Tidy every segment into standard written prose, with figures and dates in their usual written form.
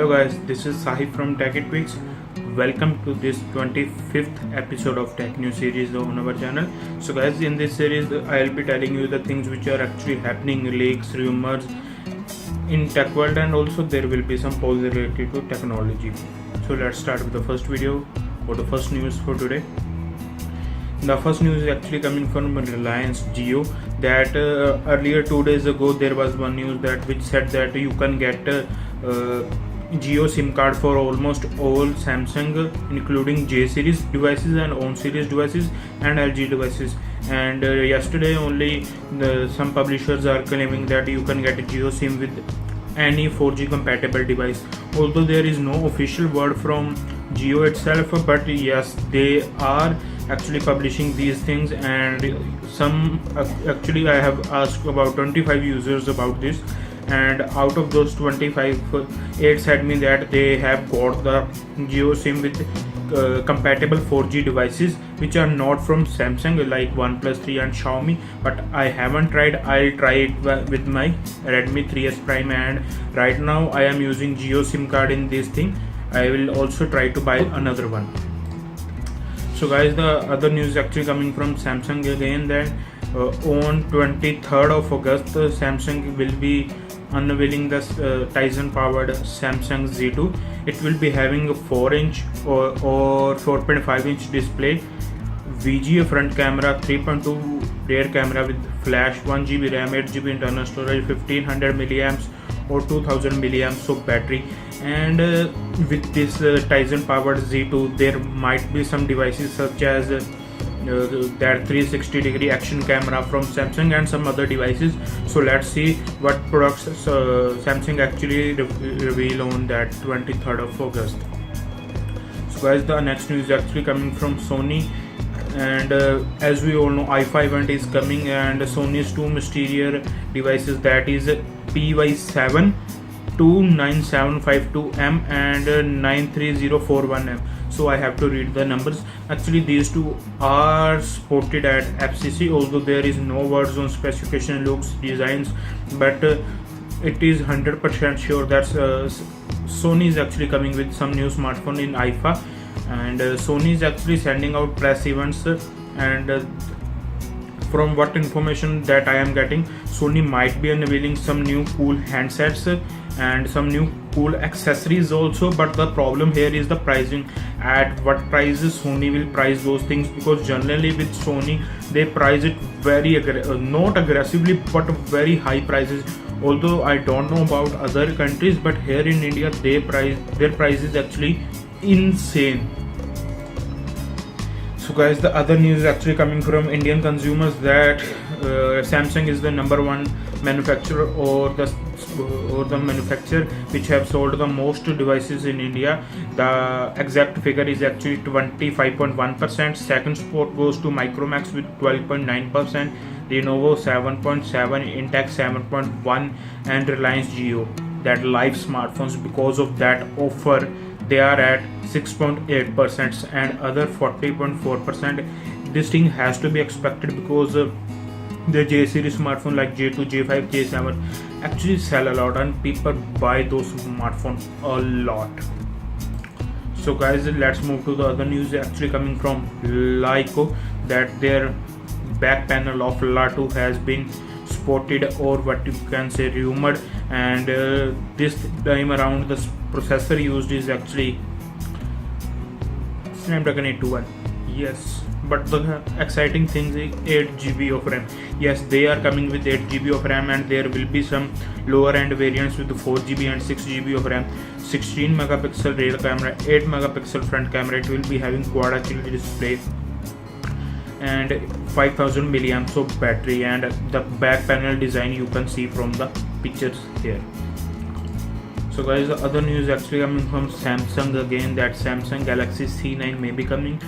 Hello guys, this is Sahib from Tech It Tweaks. Welcome to this 25th episode of Tech News series on our channel. So guys, in this series I'll be telling you the things which are actually happening, leaks, rumors in tech world, and also there will be some polls related to technology. So let's start with the first video or the first news for today. The first news is actually coming from Reliance Jio that earlier 2 days ago there was one news that which said that you can get Jio SIM card for almost all Samsung including J series devices and ON series devices and LG devices. And yesterday only some publishers are claiming that you can get a Jio SIM with any 4G compatible device. Although there is no official word from Jio itself, but yes, they are actually publishing these things, and some actually I have asked about 25 users about this, and out of those 25, 8 said me that they have got the Jio SIM with compatible 4G devices which are not from Samsung like OnePlus 3 and Xiaomi, but I haven't tried. I'll try it with my Redmi 3S Prime, and right now I am using Jio SIM card in this thing. I will also try to buy another one. So guys, the other news is actually coming from Samsung again, that on 23rd of August Samsung will be unveiling the Tizen powered Samsung Z2. It will be having a 4-inch or 4.5-inch display, VGA front camera, 3.2 rear camera with flash, 1GB RAM, 8GB internal storage, 1500 milliamps or 2000 milliamps of battery. And with this Tizen powered Z2 there might be some devices such as that 360-degree action camera from Samsung and some other devices. So let's see what products Samsung actually reveal on that 23rd of August. So guys, the next news is actually coming from Sony, and as we all know, IFA event is coming, and Sony's two mysterious devices, that is PY7 29752M and 93041M. So I have to read the numbers. Actually these two are spotted at FCC, although there is no words on specification, looks, designs, but it is 100% sure that Sony is actually coming with some new smartphone in IFA, and Sony is actually sending out press events, and from what information that I am getting, Sony might be unveiling some new cool handsets and some new cool accessories also. But the problem here is the pricing. At what prices Sony will price those things, because generally with Sony they price it very not aggressively but very high prices. Although I don't know about other countries, but here in India their price is actually insane. So guys, the other news is actually coming from Indian consumers that Samsung is the number one manufacturer or the manufacturer which have sold the most devices in India. The exact figure is actually 25.1%. Second spot goes to Micromax with 12.9%, Lenovo 7.7%, Intech 7.1%, and Reliance Jio, that live smartphones, because of that offer they are at 6.8% and other 40.4%. This thing has to be expected because the J series smartphone like J2, J5, J7 actually sell a lot and people buy those smartphones a lot. So guys, let's move to the other news actually coming from Lyco, that their back panel of La2 has been spotted, or what you can say rumored, and this time around the processor used is actually Snapdragon 821. Yes, but the exciting thing is 8GB of RAM. Yes, they are coming with 8GB of RAM, and there will be some lower end variants with 4GB and 6GB of RAM. 16 megapixel rear camera, 8 megapixel front camera. It will be having Quad HD display and 5000 milliamps of battery, and the back panel design you can see from the pictures here. So guys, the other news actually coming from Samsung again, that Samsung Galaxy C9 may be coming,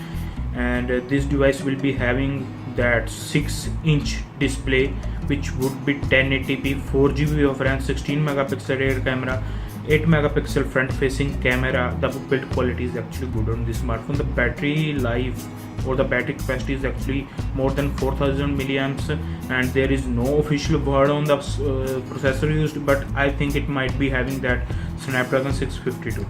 and this device will be having that 6-inch display which would be 1080p, 4GB of RAM, 16 megapixel rear camera, 8 megapixel front facing camera. The build quality is actually good on this smartphone. The battery life or the battery capacity is actually more than 4000 milliamps, and there is no official word on the processor used, but I think it might be having that Snapdragon 652.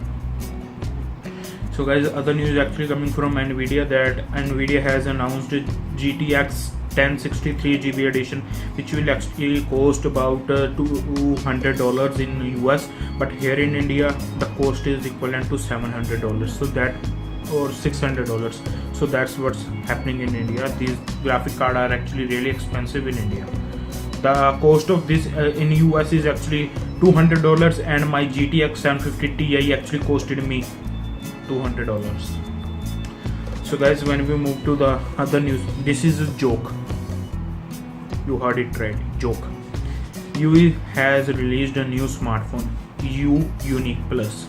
So guys, other news actually coming from Nvidia, that Nvidia has announced GTX 1063GB edition, which will actually cost about $200 in US, but here in India the cost is equivalent to $700, so that, or $600. So that's what's happening in India. These graphic cards are actually really expensive in India. The cost of this in US is actually $200, and my GTX 750 Ti actually costed me $200. So guys, when we move to the other news, this is a joke. You heard it right, joke. UE has released a new smartphone, U Unique Plus.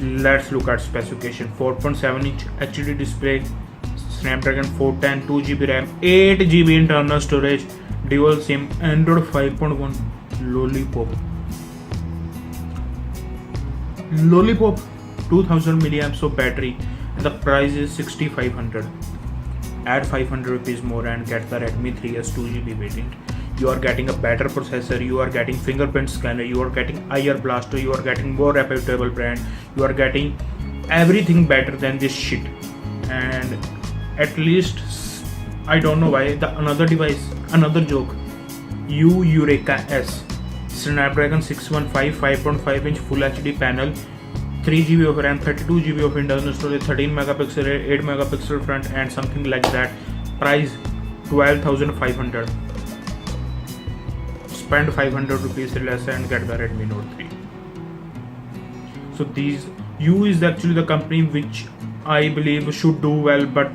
Let's look at specification. 4.7-inch HD display, Snapdragon 410, 2GB RAM, 8GB internal storage, dual SIM, Android 5.1, Lollipop, 2000 milliamps of battery, and the price is 6500. Add 500 rupees more and get the Redmi 3S 2GB variant. You are getting a better processor, you are getting fingerprint scanner, you are getting IR blaster, you are getting more reputable brand, you are getting everything better than this shit. And at least, I don't know why, another device, another joke, Eureka S, Snapdragon 615, 5.5-inch Full HD panel, 3GB of RAM, 32GB of internal storage, 13 megapixel, 8 megapixel front, and something like that. Price 12,500. Spend 500 rupees less and get the Redmi Note 3. So these U is actually the company which I believe should do well, but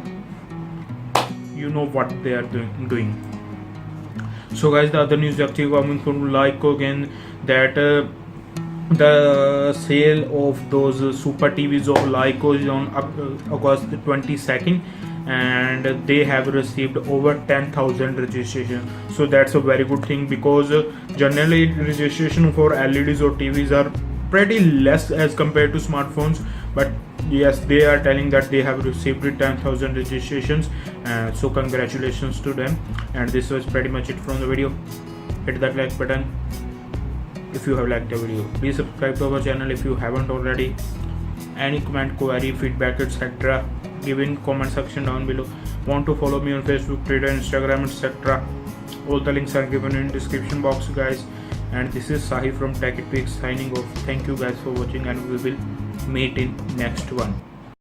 you know what they are doing. So guys, the other news actually coming from Lyco again, that the sale of those super TVs of Lyco is on August 22nd, and they have received over 10,000 registrations. So that's a very good thing, because generally registration for LEDs or TVs are pretty less as compared to smartphones, but yes, they are telling that they have received 10,000 registrations, so congratulations to them. And this was pretty much it from the video. Hit that like button if you have liked the video. Please subscribe to our channel if you haven't already. Any comment, query, feedback, etc., give in comment section down below. Want to follow me on Facebook, Twitter, Instagram, etc., all the links are given in description box, guys. And this is Sahi from TechitPix signing off. Thank you guys for watching, and we will meet in next one.